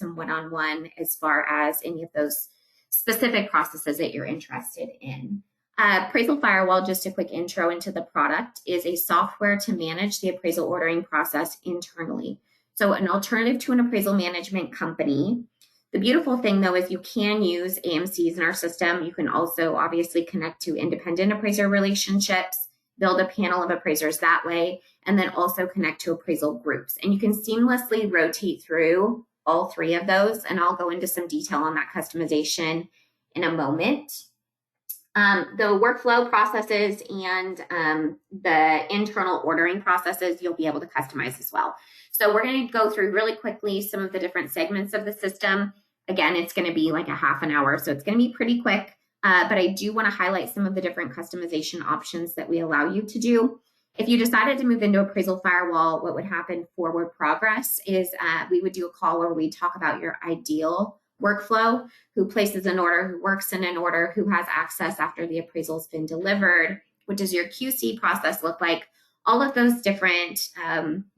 some one-on-one as far as any of those specific processes that you're interested in. Appraisal Firewall, just a quick intro into the product, is a software to manage the appraisal ordering process internally. So an alternative to an appraisal management company. The beautiful thing, though, is you can use AMCs in our system. You can also obviously connect to independent appraiser relationships, build a panel of appraisers that way, and then also connect to appraisal groups. And you can seamlessly rotate through all three of those, and I'll go into some detail on that customization in a moment. The workflow processes and the internal ordering processes you'll be able to customize as well. So we're going to go through really quickly some of the different segments of the system. Again, it's going to be like a half an hour, so it's going to be pretty quick, but I do want to highlight some of the different customization options that we allow you to do. If you decided to move into Appraisal Firewall, what would happen forward progress is we would do a call where we talk about your ideal workflow, who places an order, who works in an order, who has access after the appraisal's been delivered, what does your QC process look like, all of those different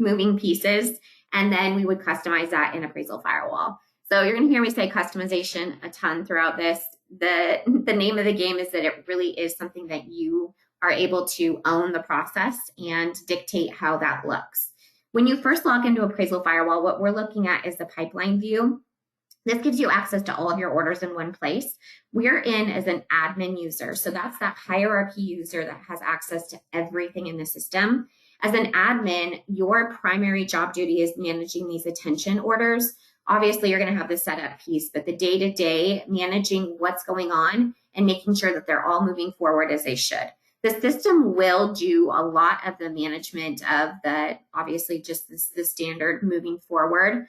moving pieces, and then we would customize that in Appraisal Firewall. So you're going to hear me say customization a ton throughout this. The name of the game is that it really is something that you are able to own the process and dictate how that looks. When you first log into Appraisal Firewall, what we're looking at is the pipeline view. This gives you access to all of your orders in one place. We're in as an admin user. So that's that hierarchy user that has access to everything in the system. As an admin, your primary job duty is managing these attention orders. Obviously, you're going to have the setup piece, but the day-to-day managing what's going on and making sure that they're all moving forward as they should. The system will do a lot of the management of the, obviously, just the standard moving forward.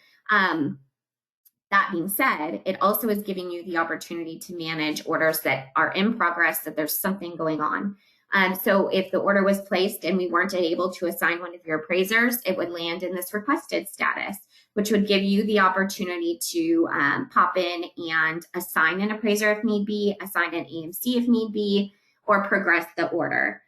That being said, it also is giving you the opportunity to manage orders that are in progress, that there's something going on. So if the order was placed and we weren't able to assign one of your appraisers, it would land in this requested status, which would give you the opportunity to pop in and assign an appraiser if need be, assign an AMC if need be, or progress the order.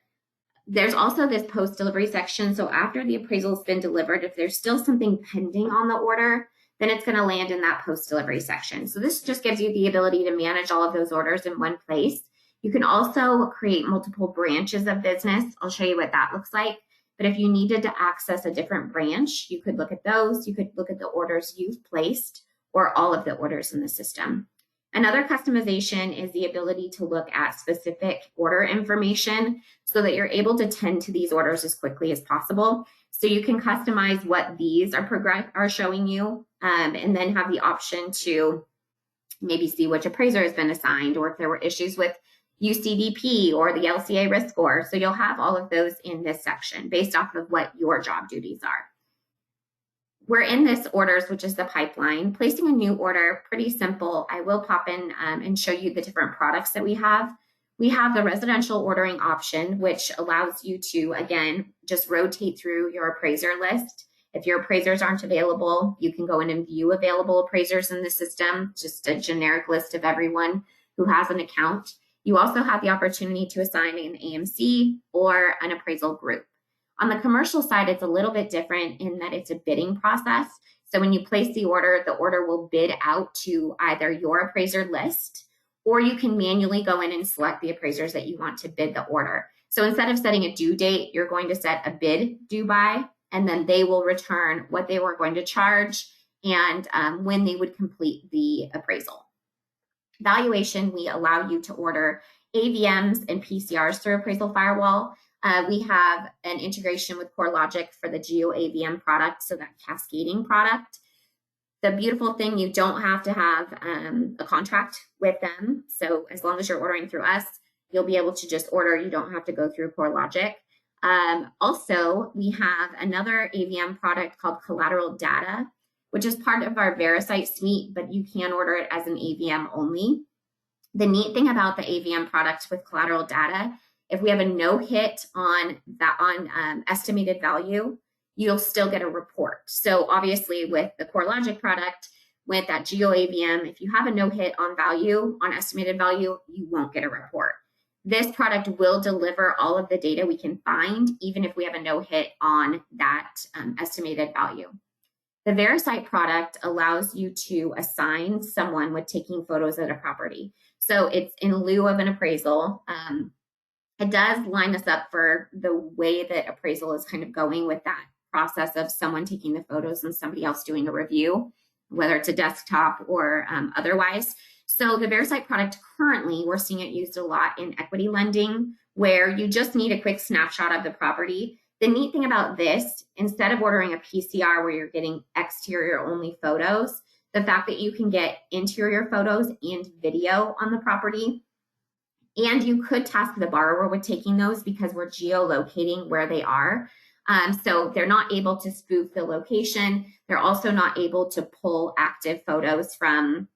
There's also this post-delivery section. So after the appraisal's been delivered, if there's still something pending on the order, then it's going to land in that post-delivery section. So this just gives you the ability to manage all of those orders in one place. You can also create multiple branches of business. I'll show you what that looks like. But if you needed to access a different branch, you could look at those. You could look at the orders you've placed or all of the orders in the system. Another customization is the ability to look at specific order information so that you're able to tend to these orders as quickly as possible. So you can customize what these are showing you, and then have the option to maybe see which appraiser has been assigned, or if there were issues with UCDP or the LCA risk score. So you'll have all of those in this section based off of what your job duties are. We're in this orders, which is the pipeline. Placing a new order, pretty simple. I will pop in and show you the different products that we have. We have the residential ordering option, which allows you to, again, just rotate through your appraiser list. If your appraisers aren't available, you can go in and view available appraisers in the system, just a generic list of everyone who has an account. You also have the opportunity to assign an AMC or an appraisal group. On the commercial side, it's a little bit different in that it's a bidding process. So when you place the order will bid out to either your appraiser list, or you can manually go in and select the appraisers that you want to bid the order. So instead of setting a due date, you're going to set a bid due by, and then they will return what they were going to charge and when they would complete the appraisal. Valuation, we allow you to order AVMs and PCRs through Appraisal Firewall. We have an integration with CoreLogic for the Geo AVM product, so that cascading product. The beautiful thing, you don't have to have a contract with them. So as long as you're ordering through us, you'll be able to just order. You don't have to go through CoreLogic. Also, we have another AVM product called Collateral Data, which is part of our Verisight suite, but you can order it as an AVM only. The neat thing about the AVM product with Collateral Data, if we have a no hit on estimated value, you'll still get a report. So obviously with the CoreLogic product, with that Geo AVM, if you have a no hit on value, on estimated value, you won't get a report. This product will deliver all of the data we can find, even if we have a no hit on that estimated value. The VeriSite product allows you to assign someone with taking photos at a property. So it's in lieu of an appraisal. It does line us up for the way that appraisal is kind of going with that process of someone taking the photos and somebody else doing a review, whether it's a desktop or otherwise. So the VeriSite product currently, we're seeing it used a lot in equity lending, where you just need a quick snapshot of the property. The neat thing about this, instead of ordering a PCR where you're getting exterior only photos, the fact that you can get interior photos and video on the property, and you could task the borrower with taking those because we're geolocating where they are. So they're not able to spoof the location. They're also not able to pull active photos from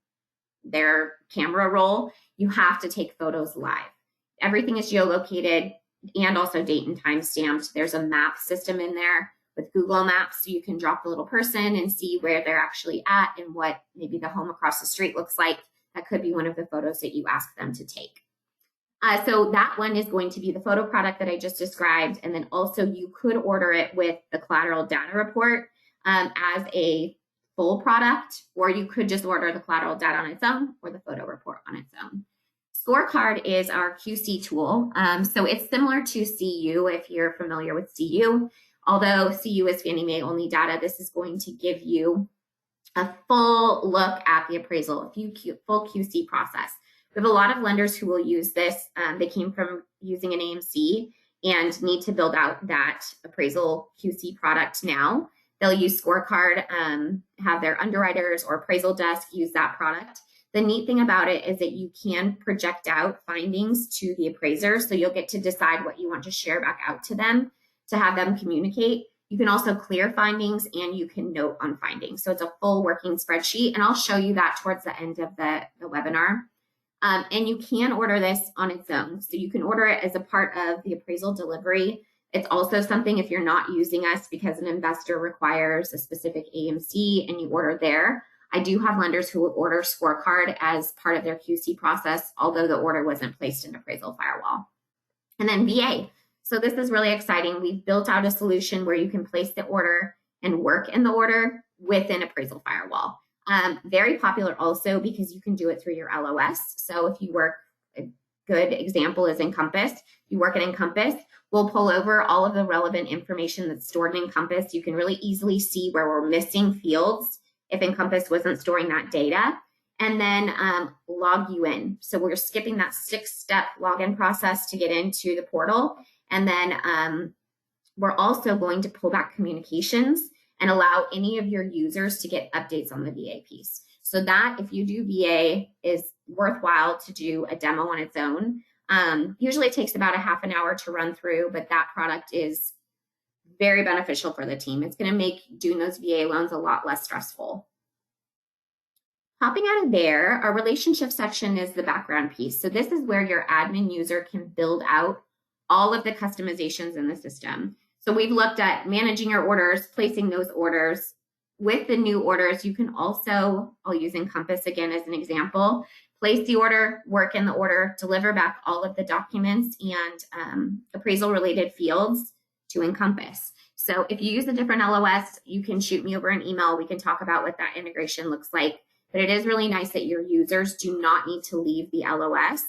their camera roll. You have to take photos live. Everything is geolocated and also date and time stamped. There's a map system in there with Google Maps, so you can drop the little person and see where they're actually at and what maybe the home across the street looks like. That could be one of the photos that you ask them to take. So that one is going to be the photo product that I just described. And then also you could order it with the collateral data report as a full product, or you could just order the collateral data on its own or the photo report on its own. Scorecard is our QC tool. So it's similar to CU if you're familiar with CU. Although CU is Fannie Mae only data, this is going to give you a full look at the appraisal, a full QC process. We have a lot of lenders who will use this. They came from using an AMC and need to build out that appraisal QC product now. They'll use Scorecard, have their underwriters or appraisal desk use that product. The neat thing about it is that you can project out findings to the appraiser. So you'll get to decide what you want to share back out to them to have them communicate. You can also clear findings and you can note on findings. So it's a full working spreadsheet, and I'll show you that towards the end of the webinar. And you can order this on its own. So you can order it as a part of the appraisal delivery. It's also something if you're not using us because an investor requires a specific AMC and you order there. I do have lenders who will order Scorecard as part of their QC process, although the order wasn't placed in Appraisal Firewall. And then VA. So this is really exciting. We've built out a solution where you can place the order and work in the order within Appraisal Firewall. Very popular also because you can do it through your LOS. So if you work, a good example is Encompass. You work in Encompass, we'll pull over all of the relevant information that's stored in Encompass. You can really easily see where we're missing fields if Encompass wasn't storing that data, and then log you in. So we're skipping that 6-step login process to get into the portal. And then we're also going to pull back communications and allow any of your users to get updates on the VA piece. So that if you do VA is worthwhile to do a demo on its own. Usually it takes about a half an hour to run through, but that product is very beneficial for the team. It's going to make doing those VA loans a lot less stressful. Hopping out of there, our relationship section is the background piece. So this is where your admin user can build out all of the customizations in the system. So we've looked at managing your orders, placing those orders. With the new orders, you can also, I'll use Encompass again as an example, place the order, work in the order, deliver back all of the documents and appraisal related fields to Encompass. So if you use a different LOS, you can shoot me over an email. We can talk about what that integration looks like. But it is really nice that your users do not need to leave the LOS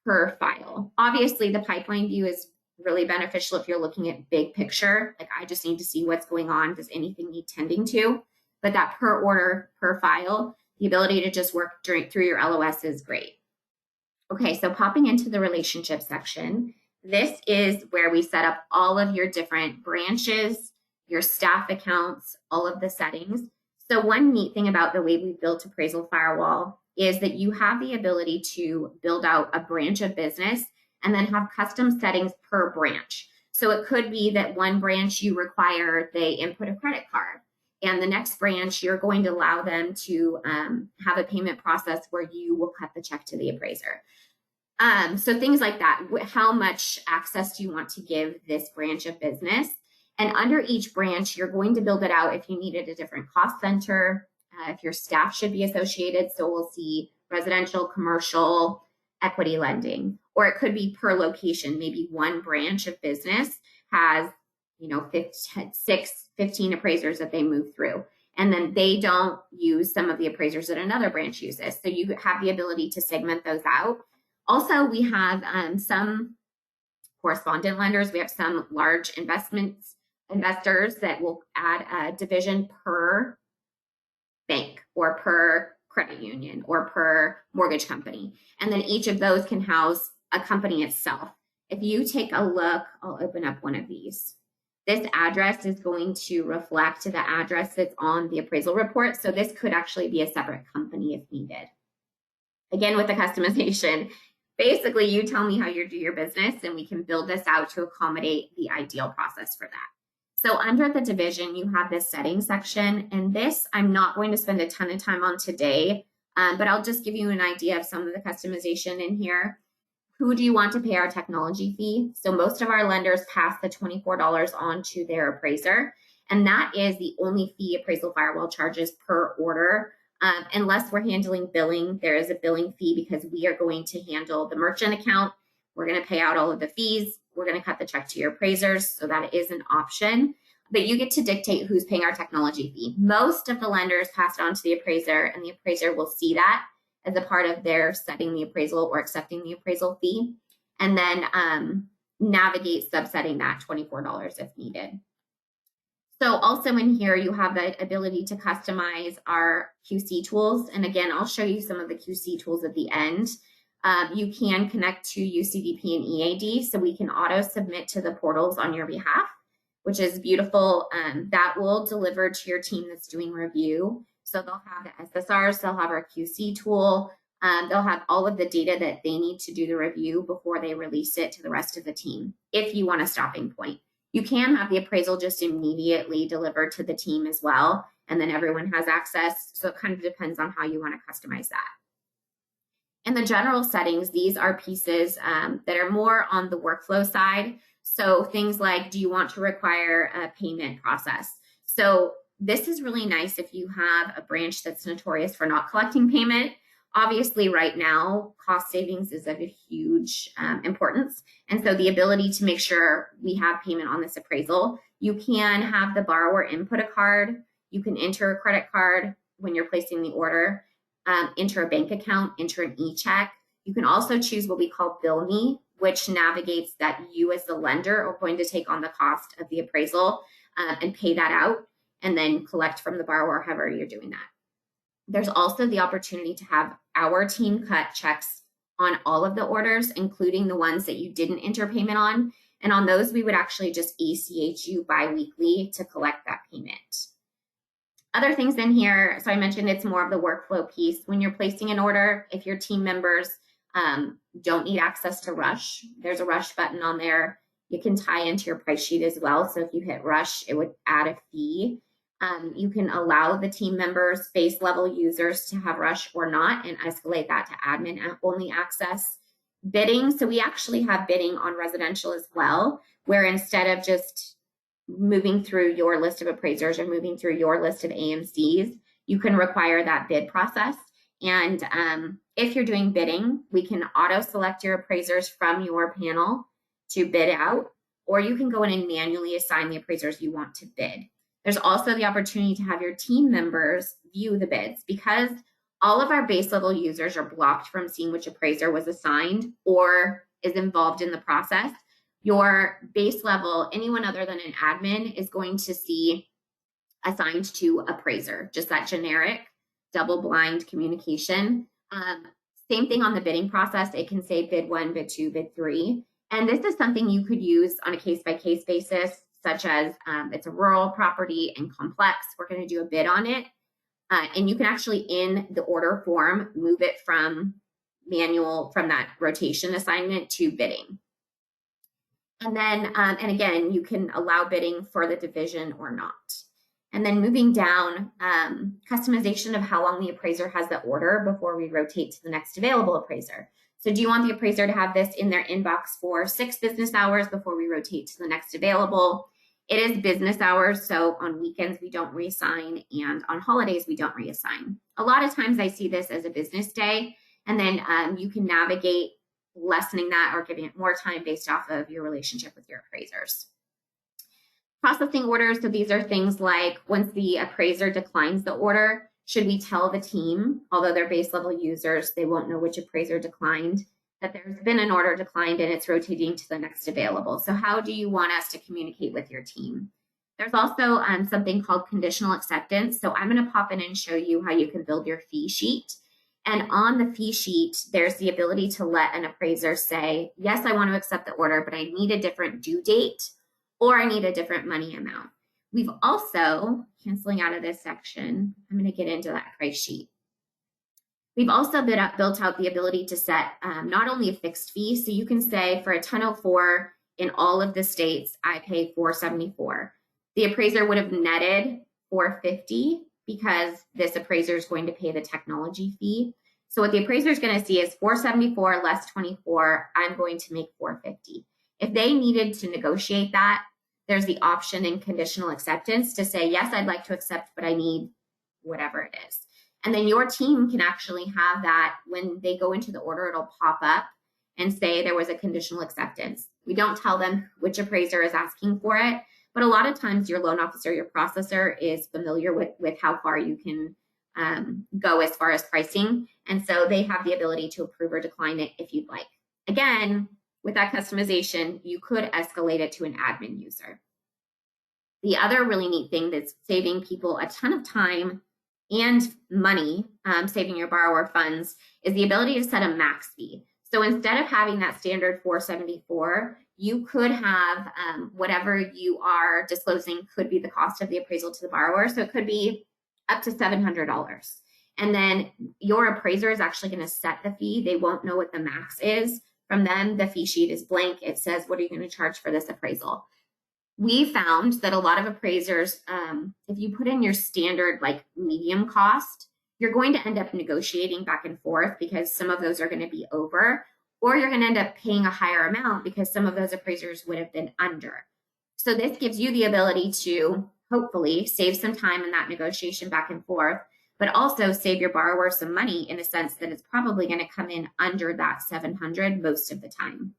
per file. Obviously, the pipeline view is really beneficial if you're looking at big picture. Like I just need to see what's going on. Does anything need tending to? But that per order, per file, the ability to just work through your LOS is great. Okay, so popping into the relationship section, this is where we set up all of your different branches, your staff accounts, all of the settings. So one neat thing about the way we built Appraisal Firewall is that you have the ability to build out a branch of business and then have custom settings per branch. So it could be that one branch you require they input a credit card, and the next branch you're going to allow them to have a payment process where you will cut the check to the appraiser. So things like that. How much access do you want to give this branch of business? And under each branch, you're going to build it out if you needed a different cost center, if your staff should be associated. So we'll see residential, commercial, equity lending, or it could be per location. Maybe one branch of business has, 15 appraisers that they move through. And then they don't use some of the appraisers that another branch uses. So you have the ability to segment those out. Also, we have some correspondent lenders. We have some large investors that will add a division per bank or per credit union or per mortgage company. And then each of those can house a company itself. If you take a look, I'll open up one of these. This address is going to reflect the address that's on the appraisal report. So this could actually be a separate company if needed. Again, with the customization, basically you tell me how you do your business and we can build this out to accommodate the ideal process for that. So under the division, you have this settings section, and this I'm not going to spend a ton of time on today, but I'll just give you an idea of some of the customization in here. Who do you want to pay our technology fee? So most of our lenders pass the $24 on to their appraiser, and that is the only fee Appraisal Firewall charges per order. Unless we're handling billing, there is a billing fee because we are going to handle the merchant account. We're going to pay out all of the fees. We're going to cut the check to your appraisers. So that is an option, but you get to dictate who's paying our technology fee. Most of the lenders pass it on to the appraiser, and the appraiser will see that as a part of their setting the appraisal or accepting the appraisal fee, and then navigate subsetting that $24 if needed. So also in here, you have the ability to customize our QC tools. And again, I'll show you some of the QC tools at the end. You can connect to UCDP and EAD, so we can auto submit to the portals on your behalf, which is beautiful. That will deliver to your team that's doing review. So they'll have the SSRs, they'll have our QC tool, they'll have all of the data that they need to do the review before they release it to the rest of the team, if you want a stopping point. You can have the appraisal just immediately delivered to the team as well, and then everyone has access. So it kind of depends on how you want to customize that. In the general settings, these are pieces that are more on the workflow side. So things like, do you want to require a payment process? So this is really nice if you have a branch that's notorious for not collecting payment. Obviously, right now, cost savings is of a huge importance. And so the ability to make sure we have payment on this appraisal, you can have the borrower input a card. You can enter a credit card when you're placing the order, enter a bank account, enter an e-check. You can also choose what we call Bill Me, which navigates that you as the lender are going to take on the cost of the appraisal and pay that out, and then collect from the borrower, however you're doing that. There's also the opportunity to have our team cut checks on all of the orders, including the ones that you didn't enter payment on. And on those, we would actually just ACH you bi-weekly to collect that payment. Other things in here, so I mentioned it's more of the workflow piece. When you're placing an order, if your team members don't need access to Rush, there's a Rush button on there. You can tie into your price sheet as well. So if you hit Rush, it would add a fee. You can allow the team members, base level users to have Rush or not, and escalate that to admin only access. Bidding, so we actually have bidding on residential as well, where instead of just moving through your list of appraisers or moving through your list of AMCs, you can require that bid process. And if you're doing bidding, we can auto select your appraisers from your panel to bid out, or you can go in and manually assign the appraisers you want to bid. There's also the opportunity to have your team members view the bids, because all of our base level users are blocked from seeing which appraiser was assigned or is involved in the process. Your base level, anyone other than an admin, is going to see assigned to appraiser, just that generic double blind communication. Same thing on the bidding process. It can say bid 1, bid 2, bid 3. And this is something you could use on a case-by-case basis, such as it's a rural property and complex. We're going to do a bid on it. And you can actually, in the order form, move it from manual, from that rotation assignment to bidding. And then, and again, you can allow bidding for the division or not. And then moving down, customization of how long the appraiser has the order before we rotate to the next available appraiser. So do you want the appraiser to have this in their inbox for 6 business hours before we rotate to the next available? It is business hours, so on weekends we don't reassign, and on holidays we don't reassign. A lot of times I see this as a business day, and then you can navigate lessening that or giving it more time based off of your relationship with your appraisers. Processing orders, so these are things like once the appraiser declines the order, should we tell the team, although they're base level users, they won't know which appraiser declined, that there's been an order declined and it's rotating to the next available. So how do you want us to communicate with your team? There's also something called conditional acceptance. So I'm going to pop in and show you how you can build your fee sheet. And on the fee sheet, there's the ability to let an appraiser say, yes, I want to accept the order, but I need a different due date, or I need a different money amount. We've also, canceling out of this section, I'm going to get into that price sheet. We've also built out the ability to set not only a fixed fee, so you can say for a 1004 in all of the states, I pay $474. The appraiser would have netted $450 because this appraiser is going to pay the technology fee. So what the appraiser is going to see is $474 less $24, I'm going to make $450. If they needed to negotiate that, there's the option in conditional acceptance to say, yes, I'd like to accept, but I need whatever it is. And then your team can actually have that when they go into the order, it'll pop up and say there was a conditional acceptance. We don't tell them which appraiser is asking for it, but a lot of times your loan officer, your processor is familiar with how far you can go as far as pricing. And so they have the ability to approve or decline it if you'd like. Again, with that customization, you could escalate it to an admin user. The other really neat thing that's saving people a ton of time and money, saving your borrower funds, is the ability to set a max fee. So instead of having that standard $474, you could have whatever you are disclosing could be the cost of the appraisal to the borrower. So it could be up to $700. And then your appraiser is actually going to set the fee. They won't know what the max is. From them, the fee sheet is blank. It says, what are you going to charge for this appraisal? We found that a lot of appraisers, if you put in your standard like medium cost, you're going to end up negotiating back and forth because some of those are going to be over, or you're going to end up paying a higher amount because some of those appraisers would have been under. So this gives you the ability to hopefully save some time in that negotiation back and forth, but also save your borrower some money in a sense that it's probably going to come in under that 700 most of the time.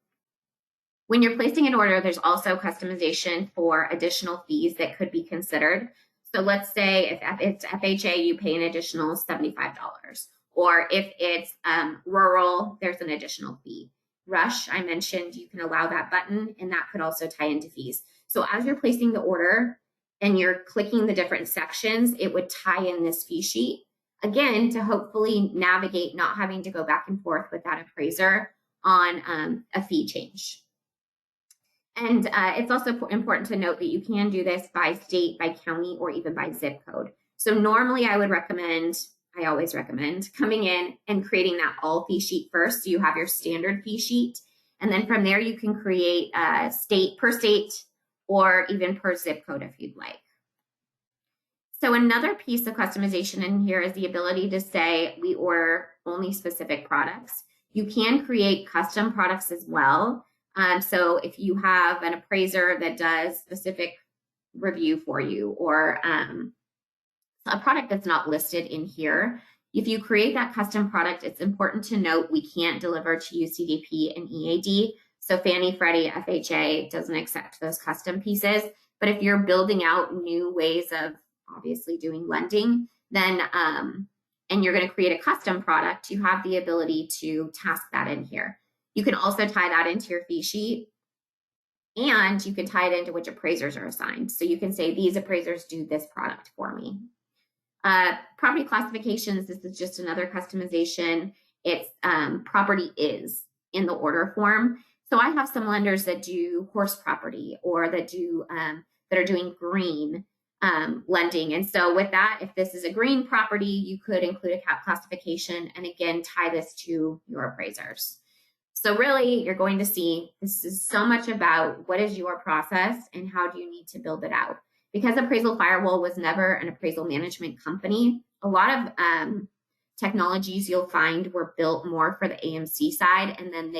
When you're placing an order, there's also customization for additional fees that could be considered. So let's say if it's FHA, you pay an additional $75. Or if it's rural, there's an additional fee. Rush, I mentioned you can allow that button, and that could also tie into fees. So as you're placing the order and you're clicking the different sections, it would tie in this fee sheet, again, to hopefully navigate not having to go back and forth with that appraiser on a fee change. And it's also important to note that you can do this by state, by county, or even by zip code. So normally I always recommend coming in and creating that all fee sheet first. So you have your standard fee sheet. And then from there, you can create state or even per zip code if you'd like. So another piece of customization in here is the ability to say we order only specific products. You can create custom products as well. So if you have an appraiser that does specific review for you, or a product that's not listed in here, if you create that custom product, it's important to note we can't deliver to you CDP and EAD. So Fannie, Freddie, FHA doesn't accept those custom pieces. But if you're building out new ways of obviously doing lending, then and you're going to create a custom product, you have the ability to task that in here. You can also tie that into your fee sheet, and you can tie it into which appraisers are assigned. So you can say these appraisers do this product for me. Property classifications, this is just another customization. It's property is in the order form. So I have some lenders that do horse property, or that are doing green lending. And so with that, if this is a green property, you could include a cap classification and again, tie this to your appraisers. So really, you're going to see this is so much about what is your process and how do you need to build it out. Because Appraisal Firewall was never an appraisal management company, a lot of technologies you'll find were built more for the AMC side. And then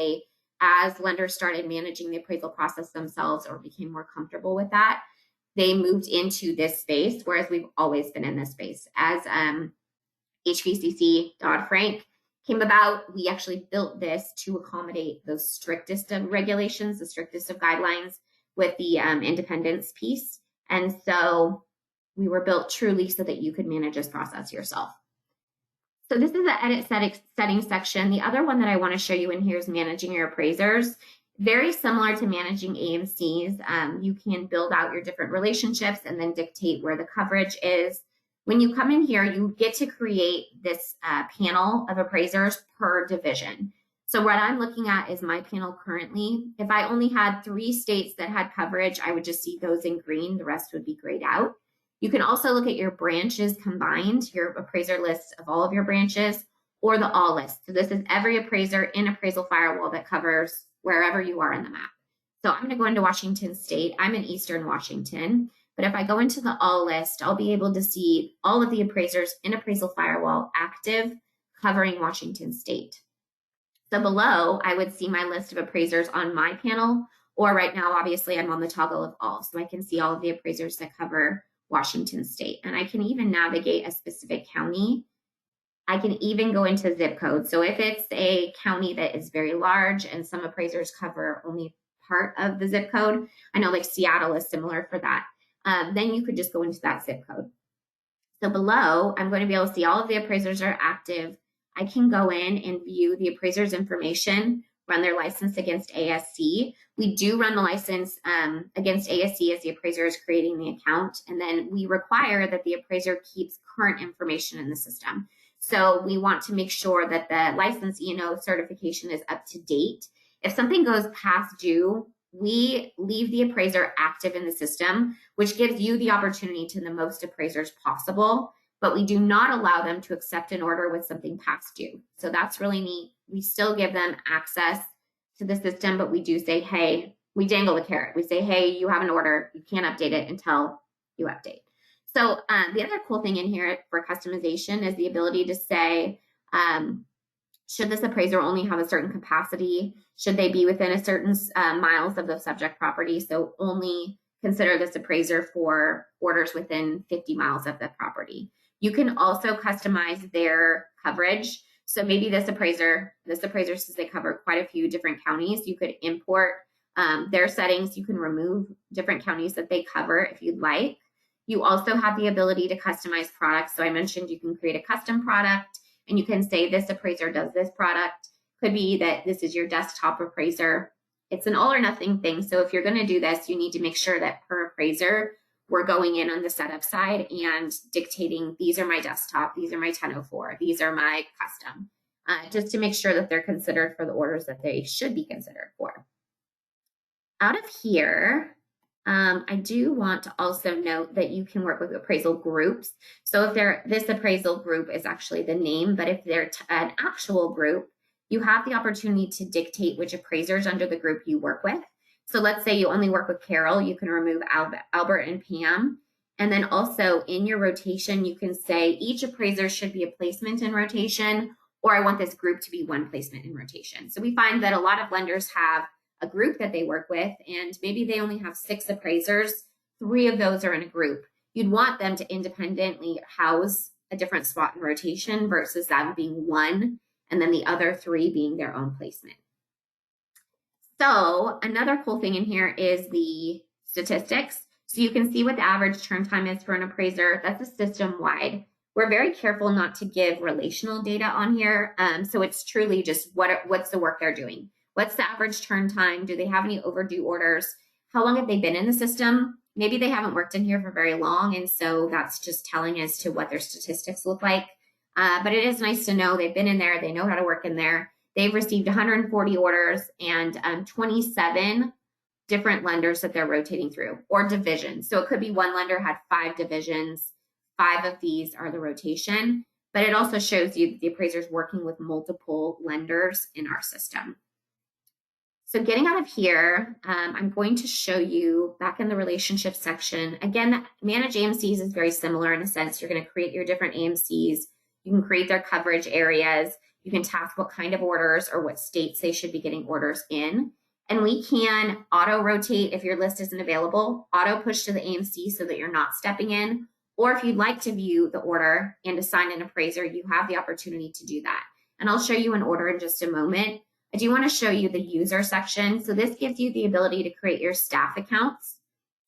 as lenders started managing the appraisal process themselves or became more comfortable with that, they moved into this space, whereas we've always been in this space. As HVCC Dodd-Frank came about, we actually built this to accommodate those strictest of regulations, the strictest of guidelines with the independence piece. And so we were built truly so that you could manage this process yourself. So this is the edit settings section. The other one that I want to show you in here is managing your appraisers. Very similar to managing AMCs. You can build out your different relationships and then dictate where the coverage is. When you come in here, you get to create this panel of appraisers per division. So what I'm looking at is my panel currently. If I only had 3 states that had coverage, I would just see those in green. The rest would be grayed out. You can also look at your branches combined, your appraiser list of all of your branches, or the all list. So this is every appraiser in Appraisal Firewall that covers wherever you are in the map. So I'm going to go into Washington State. I'm in Eastern Washington. But if I go into the all list, I'll be able to see all of the appraisers in Appraisal Firewall active covering Washington State. So below, I would see my list of appraisers on my panel, or right now, obviously, I'm on the toggle of all. So I can see all of the appraisers that cover Washington State. And I can even navigate a specific county. I can even go into zip code. So if it's a county that is very large and some appraisers cover only part of the zip code, I know like Seattle is similar for that. Then you could just go into that zip code. So below, I'm going to be able to see all of the appraisers are active. I can go in and view the appraiser's information, run their license against ASC. We do run the license against ASC as the appraiser is creating the account. And then we require that the appraiser keeps current information in the system. So we want to make sure that the license E&O certification is up to date. If something goes past due, we leave the appraiser active in the system, which gives you the opportunity to the most appraisers possible, but we do not allow them to accept an order with something past due. So that's really neat. We still give them access to the system, but we do say, hey, we dangle the carrot. We say, hey, you have an order. You can't update it until you update. So the other cool thing in here for customization is the ability to say, should this appraiser only have a certain capacity? Should they be within a certain miles of the subject property? So only consider this appraiser for orders within 50 miles of the property. You can also customize their coverage. So maybe this appraiser says they cover quite a few different counties. You could import their settings. You can remove different counties that they cover if you'd like. You also have the ability to customize products. So I mentioned you can create a custom product and you can say this appraiser does this product. Could be that this is your desktop appraiser. It's an all or nothing thing. So if you're going to do this, you need to make sure that per appraiser, we're going in on the setup side and dictating, these are my desktop, these are my 1004, these are my custom, just to make sure that they're considered for the orders that they should be considered for. Out of here, I do want to also note that you can work with appraisal groups. So if this appraisal group is actually the name, but if they're an actual group, you have the opportunity to dictate which appraisers under the group you work with. So let's say you only work with Carol, you can remove Albert and Pam. And then also in your rotation, you can say each appraiser should be a placement in rotation, or I want this group to be one placement in rotation. So we find that a lot of lenders have a group that they work with, and maybe they only have 6 appraisers, 3 of those are in a group. You'd want them to independently house a different spot in rotation versus that being one, and then the other 3 being their own placement. So another cool thing in here is the statistics. So you can see what the average turn time is for an appraiser. That's a system-wide. We're very careful not to give relational data on here. So it's truly just what's the work they're doing. What's the average turn time? Do they have any overdue orders? How long have they been in the system? Maybe they haven't worked in here for very long, and so that's just telling as to what their statistics look like. But it is nice to know they've been in there, they know how to work in there. They've received 140 orders and 27 different lenders that they're rotating through, or divisions. So it could be one lender had 5 divisions, 5 of these are the rotation, but it also shows you that the appraiser is working with multiple lenders in our system. So getting out of here, I'm going to show you back in the relationship section. Again, manage AMCs is very similar in a sense. You're going to create your different AMCs. You can create their coverage areas. You can task what kind of orders or what states they should be getting orders in. And we can auto rotate if your list isn't available, auto push to the AMC so that you're not stepping in. Or if you'd like to view the order and assign an appraiser, you have the opportunity to do that. And I'll show you an order in just a moment. I do want to show you the user section. So this gives you the ability to create your staff accounts.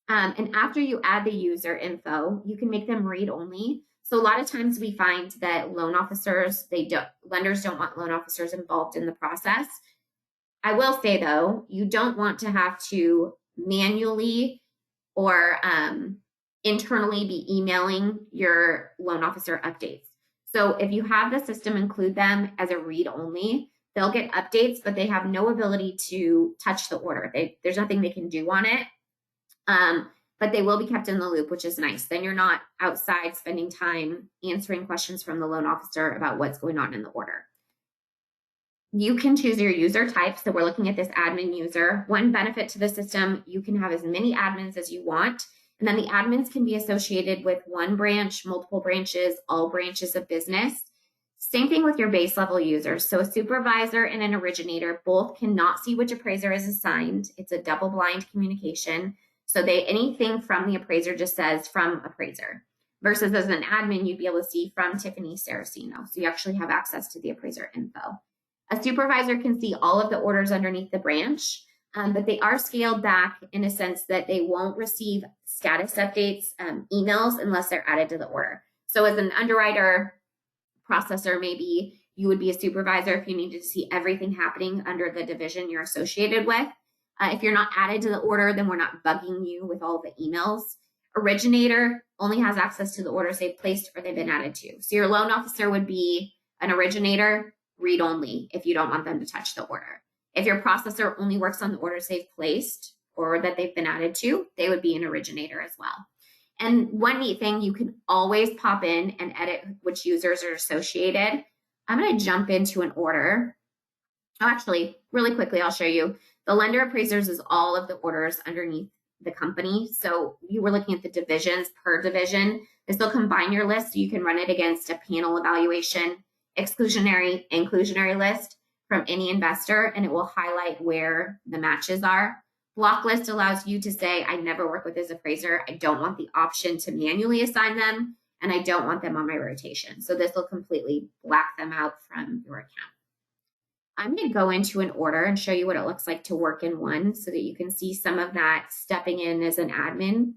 And after you add the user info, you can make them read only. So a lot of times we find that lenders don't want loan officers involved in the process. I will say though, you don't want to have to manually or internally be emailing your loan officer updates. So if you have the system include them as a read only, they'll get updates, but they have no ability to touch the order. There's nothing they can do on it. But they will be kept in the loop, which is nice. Then you're not outside spending time answering questions from the loan officer about what's going on in the order. You can choose your user type. So we're looking at this admin user. One benefit to the system, you can have as many admins as you want. And then the admins can be associated with one branch, multiple branches, all branches of business. Same thing with your base level users. So a supervisor and an originator both cannot see which appraiser is assigned. It's a double blind communication. So anything from the appraiser just says from appraiser, versus as an admin, you'd be able to see from Tiffany Saraceno. So you actually have access to the appraiser info. A supervisor can see all of the orders underneath the branch, but they are scaled back in a sense that they won't receive status updates, emails, unless they're added to the order. So as an underwriter, processor, maybe you would be a supervisor if you needed to see everything happening under the division you're associated with. If you're not added to the order, then we're not bugging you with all the emails. Originator only has access to the orders they've placed or they've been added to. So your loan officer would be an originator, read only, if you don't want them to touch the order. If your processor only works on the orders they've placed or that they've been added to, they would be an originator as well. And one neat thing, you can always pop in and edit which users are associated. I'm going to jump into an order. Oh, actually, really quickly, I'll show you. The lender appraisers is all of the orders underneath the company. So you were looking at the divisions per division. This will combine your list so you can run it against a panel evaluation, exclusionary, inclusionary list from any investor, and it will highlight where the matches are. Block list allows you to say, I never work with this appraiser. I don't want the option to manually assign them, and I don't want them on my rotation. So this will completely black them out from your account. I'm going to go into an order and show you what it looks like to work in one so that you can see some of that stepping in as an admin.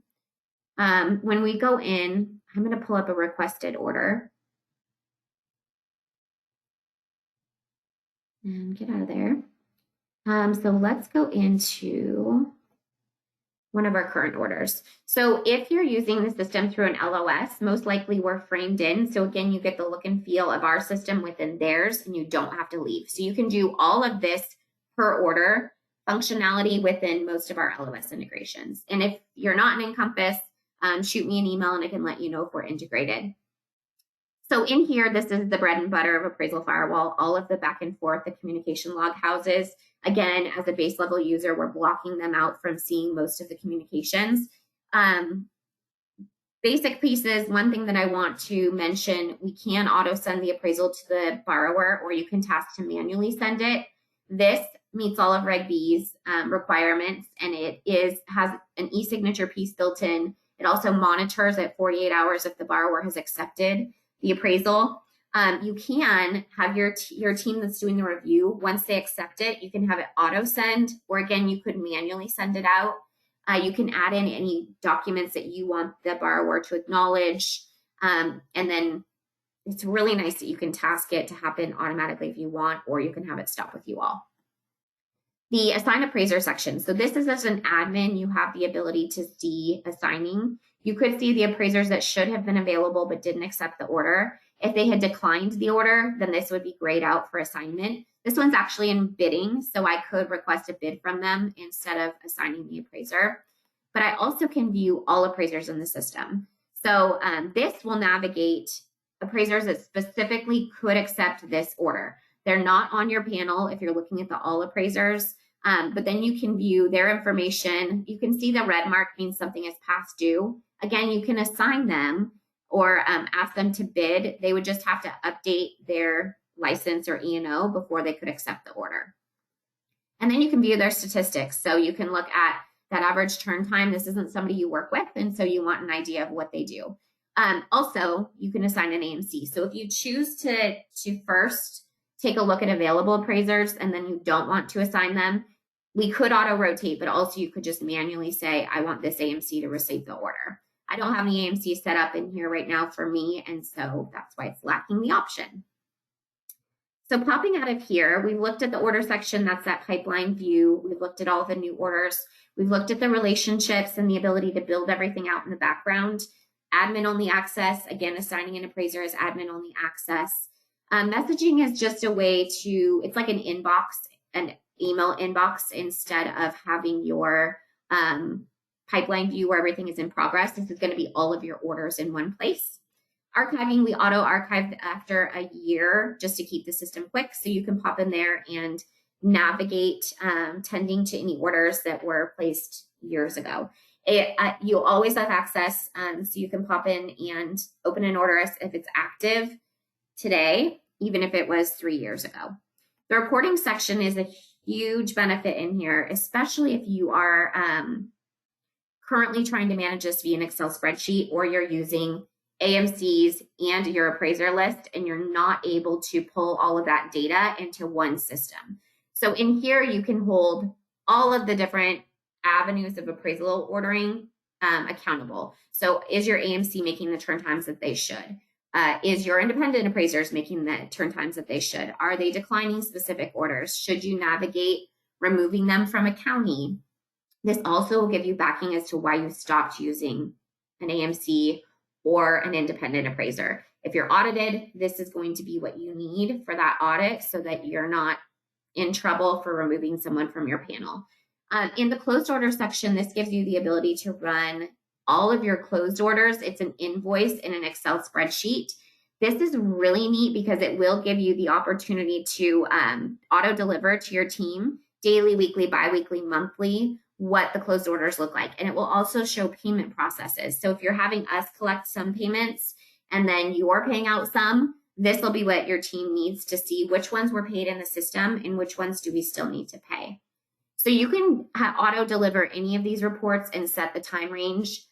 When we go in, I'm going to pull up a requested order. And get out of there. So let's go into one of our current orders. So if you're using the system through an LOS, most likely we're framed in. So again, you get the look and feel of our system within theirs and you don't have to leave. So you can do all of this per order functionality within most of our LOS integrations. And if you're not in Encompass, shoot me an email and I can let you know if we're integrated. So in here, this is the bread and butter of Appraisal Firewall, all of the back and forth, the communication log houses. Again, as a base level user, we're blocking them out from seeing most of the communications. Basic pieces, one thing that I want to mention, we can auto send the appraisal to the borrower, or you can task to manually send it. This meets all of Reg B's requirements, and it has an e-signature piece built in. It also monitors at 48 hours if the borrower has accepted the appraisal. You can have your team that's doing the review, once they accept it, you can have it auto send, or again, you could manually send it out. You can add in any documents that you want the borrower to acknowledge. And then it's really nice that you can task it to happen automatically if you want, or you can have it stop with you all. The assign appraiser section. So this is as an admin, you have the ability to see assigning. You could see the appraisers that should have been available but didn't accept the order. If they had declined the order, then this would be grayed out for assignment. This one's actually in bidding, so I could request a bid from them instead of assigning the appraiser. But I also can view all appraisers in the system. So this will navigate appraisers that specifically could accept this order. They're not on your panel if you're looking at the all appraisers, but then you can view their information. You can see the red mark means something is past due. Again, you can assign them or ask them to bid. They would just have to update their license or E&O before they could accept the order. And then you can view their statistics. So you can look at that average turn time. This isn't somebody you work with, and so you want an idea of what they do. Also, you can assign an AMC. So if you choose to first take a look at available appraisers and then you don't want to assign them, we could auto rotate, but also you could just manually say, I want this AMC to receive the order. I don't have any AMC set up in here right now for me, and so that's why it's lacking the option. So popping out of here, we've looked at the order section, that's that pipeline view. We've looked at all the new orders. We've looked at the relationships and the ability to build everything out in the background. Admin only access, again, assigning an appraiser as admin only access. Messaging is just a way to, it's like an inbox, an email inbox, instead of having your pipeline view where everything is in progress. This is going to be all of your orders in one place. Archiving, we auto archive after a year just to keep the system quick, so you can pop in there and navigate tending to any orders that were placed years ago. You'll always have access, so you can pop in and open an order if it's active today, even if it was 3 years ago. The reporting section is a huge benefit in here, especially if you are currently trying to manage this via an Excel spreadsheet, or you're using AMCs and your appraiser list, and you're not able to pull all of that data into one system. So in here, you can hold all of the different avenues of appraisal ordering accountable. So is your AMC making the turn times that they should? Is your independent appraisers making the turn times that they should? Are they declining specific orders? Should you navigate removing them from a county? This also will give you backing as to why you stopped using an AMC or an independent appraiser. If you're audited, this is going to be what you need for that audit so that you're not in trouble for removing someone from your panel. In the closed order section, this gives you the ability to run all of your closed orders. It's an invoice in an Excel spreadsheet. This is really neat because it will give you the opportunity to auto deliver to your team daily, weekly, biweekly, monthly, what the closed orders look like. And it will also show payment processes. So if you're having us collect some payments and then you're paying out some, this will be what your team needs to see which ones were paid in the system and which ones do we still need to pay. So you can auto deliver any of these reports and set the time range.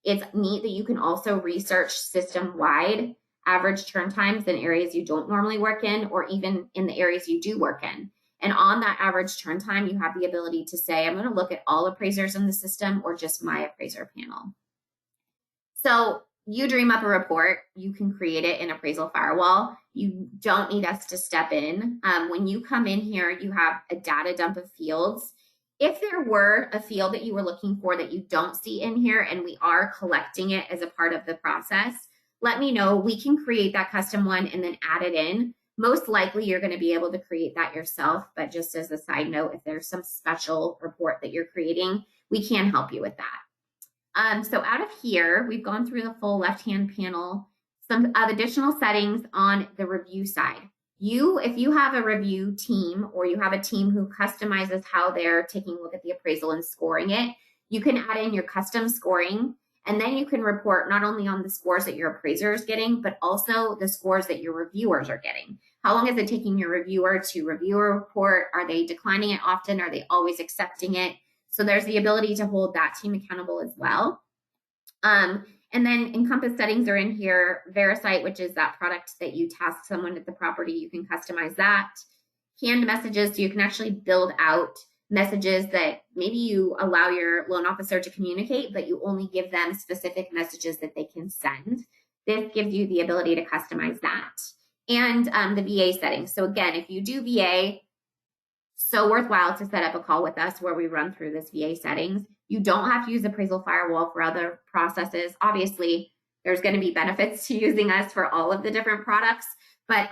It's neat that you can also research system-wide average turn times in areas you don't normally work in, or even in the areas you do work in. And on that average turn time, you have the ability to say, I'm going to look at all appraisers in the system or just my appraiser panel. So you dream up a report, you can create it in Appraisal Firewall. You don't need us to step in. When you come in here, you have a data dump of fields. If there were a field that you were looking for that you don't see in here and we are collecting it as a part of the process, let me know. We can create that custom one and then add it in. Most likely you're going to be able to create that yourself, but just as a side note, if there's some special report that you're creating, we can help you with that. So out of here, we've gone through the full left-hand panel, some additional settings on the review side. If you have a review team or you have a team who customizes how they're taking a look at the appraisal and scoring it, you can add in your custom scoring, and then you can report not only on the scores that your appraiser is getting, but also the scores that your reviewers are getting. How long is it taking your reviewer to review a report? Are they declining it often? Are they always accepting it? So there's the ability to hold that team accountable as well. And then Encompass settings are in here. Verisight, which is that product that you task someone at the property, you can customize that. Canned messages, so you can actually build out messages that maybe you allow your loan officer to communicate, but you only give them specific messages that they can send. This gives you the ability to customize that. And the VA settings. So again, if you do VA, so worthwhile to set up a call with us where we run through this VA settings. You don't have to use Appraisal Firewall for other processes. Obviously, there's going to be benefits to using us for all of the different products, but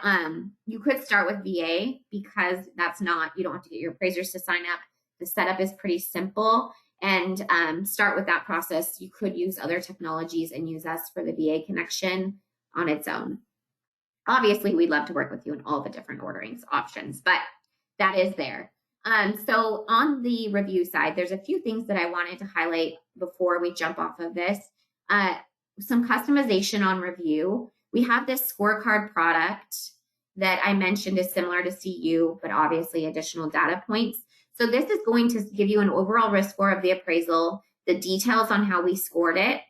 you could start with VA because you don't have to get your appraisers to sign up. The setup is pretty simple, and start with that process. You could use other technologies and use us for the VA connection on its own. Obviously, we'd love to work with you in all the different orderings options, but that is there. So on the review side, there's a few things that I wanted to highlight before we jump off of this. Some customization on review. We have this scorecard product that I mentioned is similar to CU, but obviously additional data points. So this is going to give you an overall risk score of the appraisal, the details on how we scored it,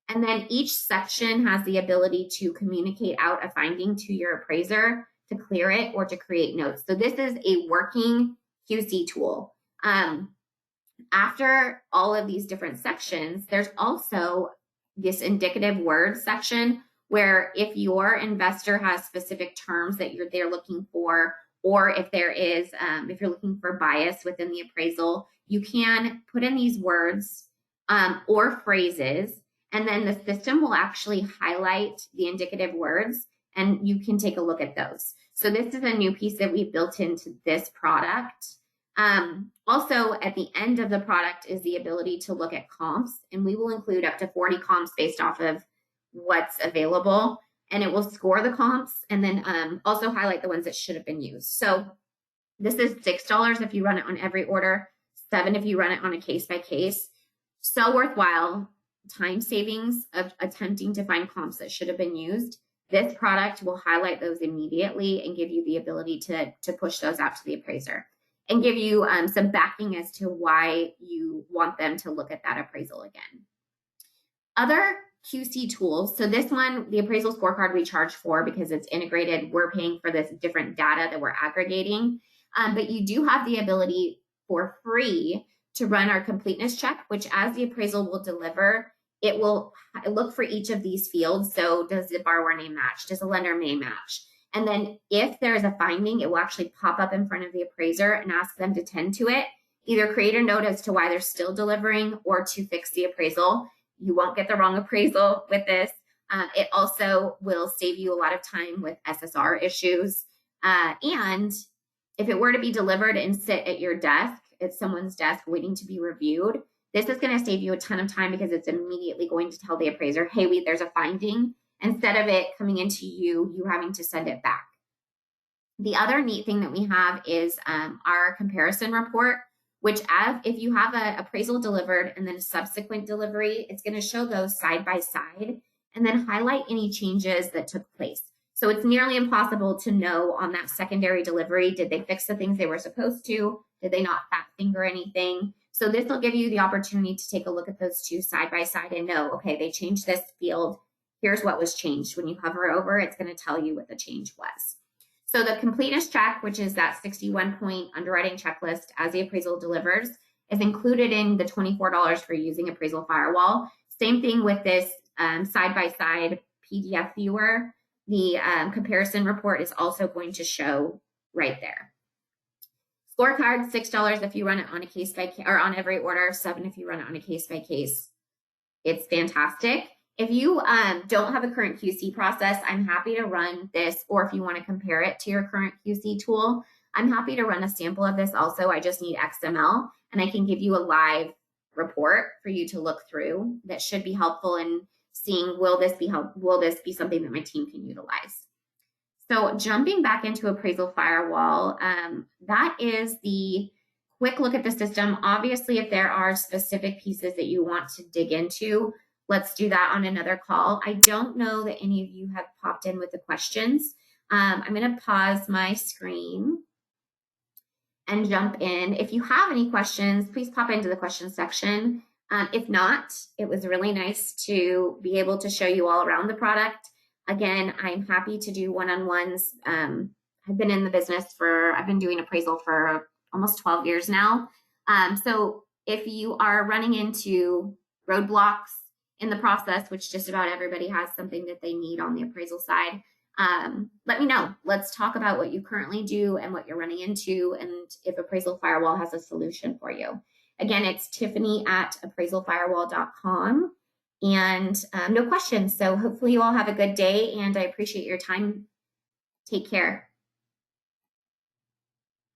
and then each section has the ability to communicate out a finding to your appraiser to clear it or to create notes. So this is a working QC tool. After all of these different sections, there's also this indicative words section where if your investor has specific terms that they're looking for, or if there is, if you're looking for bias within the appraisal, you can put in these words or phrases, and then the system will actually highlight the indicative words and you can take a look at those. So this is a new piece that we built into this product. Also, at the end of the product is the ability to look at comps, and we will include up to 40 comps based off of what's available, and it will score the comps and then also highlight the ones that should have been used. So this is $6 if you run it on every order, $7 if you run it on a case by case. So worthwhile. Time savings of attempting to find comps that should have been used. This product will highlight those immediately and give you the ability to push those out to the appraiser and give you some backing as to why you want them to look at that appraisal again. Other QC tools. So this one, the appraisal scorecard we charge for because it's integrated. We're paying for this different data that we're aggregating. But you do have the ability for free to run our completeness check, which as the appraisal will deliver, it will look for each of these fields. So does the borrower name match? Does the lender name match? And then if there is a finding, it will actually pop up in front of the appraiser and ask them to tend to it, either create a note as to why they're still delivering or to fix the appraisal. You won't get the wrong appraisal with this. It also will save you a lot of time with SSR issues. And if it were to be delivered and sit at your desk, at someone's desk waiting to be reviewed, this is going to save you a ton of time because it's immediately going to tell the appraiser, hey, there's a finding, instead of it coming into you having to send it back. The other neat thing that we have is our comparison report, which if you have an appraisal delivered and then a subsequent delivery, it's going to show those side by side and then highlight any changes that took place. So it's nearly impossible to know on that secondary delivery, did they fix the things they were supposed to? Did they not fat finger anything? So this will give you the opportunity to take a look at those two side by side and know, okay, they changed this field. Here's what was changed. When you hover over, it's going to tell you what the change was. So the completeness check, which is that 61-point underwriting checklist as the appraisal delivers, is included in the $24 for using Appraisal Firewall. Same thing with this side-by-side PDF viewer. The comparison report is also going to show right there. Scorecard, $6 if you run it on a case by case, or on every order, $7 if you run it on a case by case. It's fantastic. If you don't have a current QC process, I'm happy to run this, or if you want to compare it to your current QC tool, I'm happy to run a sample of this also. I just need XML, and I can give you a live report for you to look through that should be helpful in seeing, will this be something that my team can utilize? So jumping back into Appraisal Firewall, that is the quick look at the system. Obviously, if there are specific pieces that you want to dig into, let's do that on another call. I don't know that any of you have popped in with the questions. I'm going to pause my screen and jump in. If you have any questions, please pop into the questions section. If not, it was really nice to be able to show you all around the product. Again, I'm happy to do one-on-ones. I've been in the business I've been doing appraisal for almost 12 years now. So if you are running into roadblocks in the process, which just about everybody has something that they need on the appraisal side, let me know. Let's talk about what you currently do and what you're running into, and if Appraisal Firewall has a solution for you. Again, it's Tiffany@appraisalfirewall.com. And no questions. So hopefully you all have a good day, and I appreciate your time. Take care.